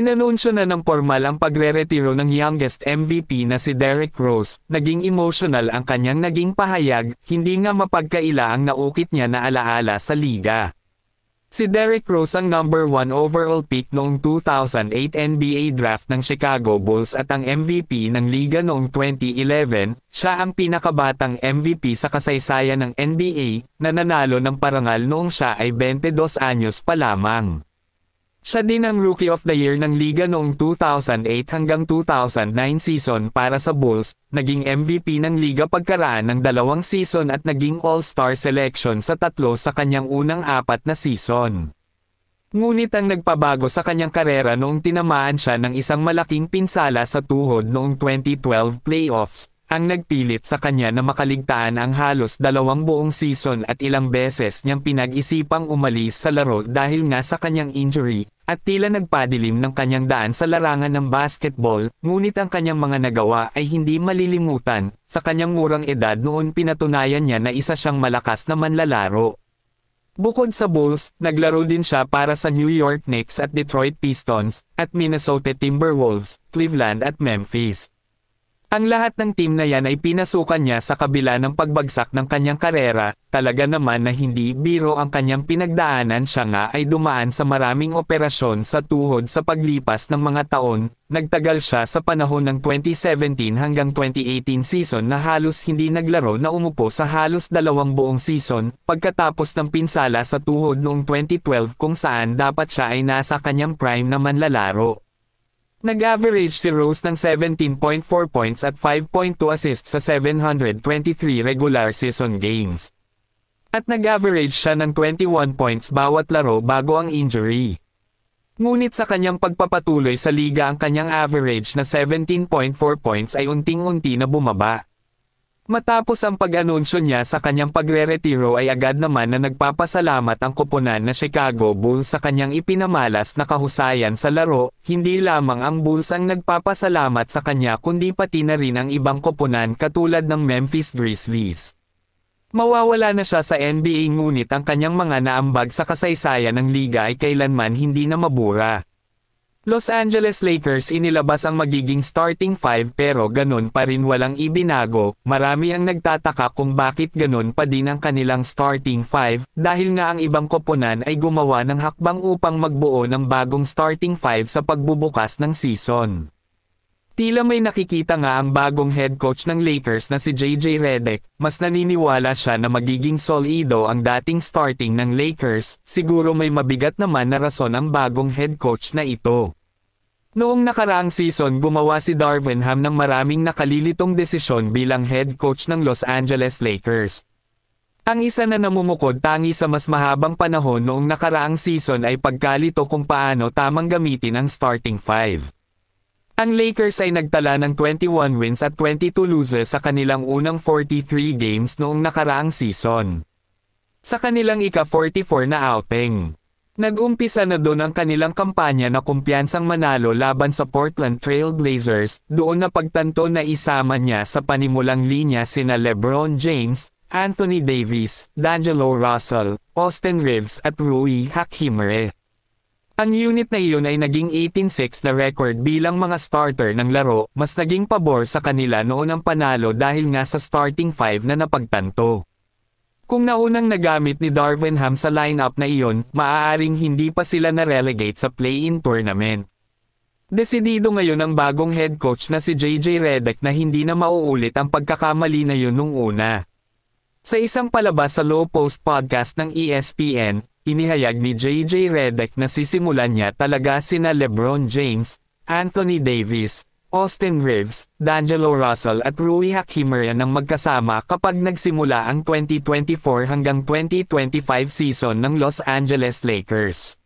Inanunsyo na ng pormal ang pagre-retiro ng youngest MVP na si Derrick Rose. Naging emotional ang kanyang naging pahayag, hindi nga mapagkaila ang naukit niya na alaala sa liga. Si Derrick Rose ang number 1 overall pick noong 2008 NBA draft ng Chicago Bulls at ang MVP ng liga noong 2011, siya ang pinakabatang MVP sa kasaysayan ng NBA, na nanalo ng parangal noong siya ay 22 anyos pa lamang. Siya din ang Rookie of the Year ng liga noong 2008 hanggang 2009 season para sa Bulls, naging MVP ng liga pagkaraan ng 2 season at naging All-Star selection sa 3 sa kanyang unang 4 na season. Ngunit ang nagpabago sa kanyang karera noong tinamaan siya ng isang malaking pinsala sa tuhod noong 2012 playoffs, ang nagpilit sa kanya na makaligtaan ang halos 2 buong season at ilang beses niyang pinag-isipang umalis sa laro dahil nga sa kanyang injury, at tila nagpadilim ng kanyang daan sa larangan ng basketball, ngunit ang kanyang mga nagawa ay hindi malilimutan. Sa kanyang murang edad noon pinatunayan niya na isa siyang malakas na manlalaro. Bukod sa Bulls, naglaro din siya para sa New York Knicks at Detroit Pistons, at Minnesota Timberwolves, Cleveland at Memphis. Ang lahat ng team na yan ay pinasukan niya sa kabila ng pagbagsak ng kanyang karera. Talaga naman na hindi biro ang kanyang pinagdaanan, siya nga ay dumaan sa maraming operasyon sa tuhod sa paglipas ng mga taon. Nagtagal siya sa panahon ng 2017 hanggang 2018 season na halos hindi naglaro na umupo sa halos 2 buong season, pagkatapos ng pinsala sa tuhod noong 2012 kung saan dapat siya ay nasa kanyang prime na manlalaro. Nag-average si Rose ng 17.4 points at 5.2 assists sa 723 regular season games. At nag-average siya ng 21 points bawat laro bago ang injury. Ngunit sa kanyang pagpapatuloy sa liga ang kanyang average na 17.4 points ay unting-unti na bumaba. Matapos ang pag-anunsyo niya sa kanyang pagre-retiro ay agad naman na nagpapasalamat ang koponan na Chicago Bulls sa kanyang ipinamalas na kahusayan sa laro. Hindi lamang ang Bulls ang nagpapasalamat sa kanya kundi pati na rin ang ibang koponan katulad ng Memphis Grizzlies. Mawawala na siya sa NBA ngunit ang kanyang mga naambag sa kasaysayan ng liga ay kailanman hindi na mabura. Los Angeles Lakers inilabas ang magiging starting 5 pero ganun pa rin walang ibinago. Marami ang nagtataka kung bakit ganun pa din ang kanilang starting 5 dahil nga ang ibang koponan ay gumawa ng hakbang upang magbuo ng bagong starting 5 sa pagbubukas ng season. Tila may nakikita nga ang bagong head coach ng Lakers na si JJ Redick. Mas naniniwala siya na magiging solido ang dating starting ng Lakers. Siguro may mabigat naman na rason ang bagong head coach na ito. Noong nakaraang season gumawa si Darvin Ham ng maraming nakalilitong desisyon bilang head coach ng Los Angeles Lakers. Ang isa na namumukod tangi sa mas mahabang panahon noong nakaraang season ay pagkalito kung paano tamang gamitin ang starting 5. Ang Lakers ay nagtala ng 21 wins at 22 losses sa kanilang unang 43 games noong nakaraang season. Sa kanilang ika-44 na outing, nag-umpisa na doon ang kanilang kampanya na kumpiyansang manalo laban sa Portland Trail Blazers. Doon na pagtanto na isama niya sa panimulang linya sina LeBron James, Anthony Davis, D'Angelo Russell, Austin Reeves at Rui Hachimere. Ang unit na iyon ay naging 18-6 na record bilang mga starter ng laro. Mas naging pabor sa kanila noon ang panalo dahil nga sa starting 5 na napagtanto. Kung naunang nagamit ni Darvin Ham sa lineup na iyon, maaaring hindi pa sila na-relegate sa play-in tournament. Desidido ngayon ang bagong head coach na si JJ Redick na hindi na mauulit ang pagkakamali na yun nung una. Sa isang palabas sa Low Post podcast ng ESPN, inihayag ni JJ Redick na sisimulan niya talaga sina LeBron James, Anthony Davis, Austin Reeves, D'Angelo Russell at Rui Hachimere ng magkasama kapag nagsimula ang 2024 hanggang 2025 season ng Los Angeles Lakers.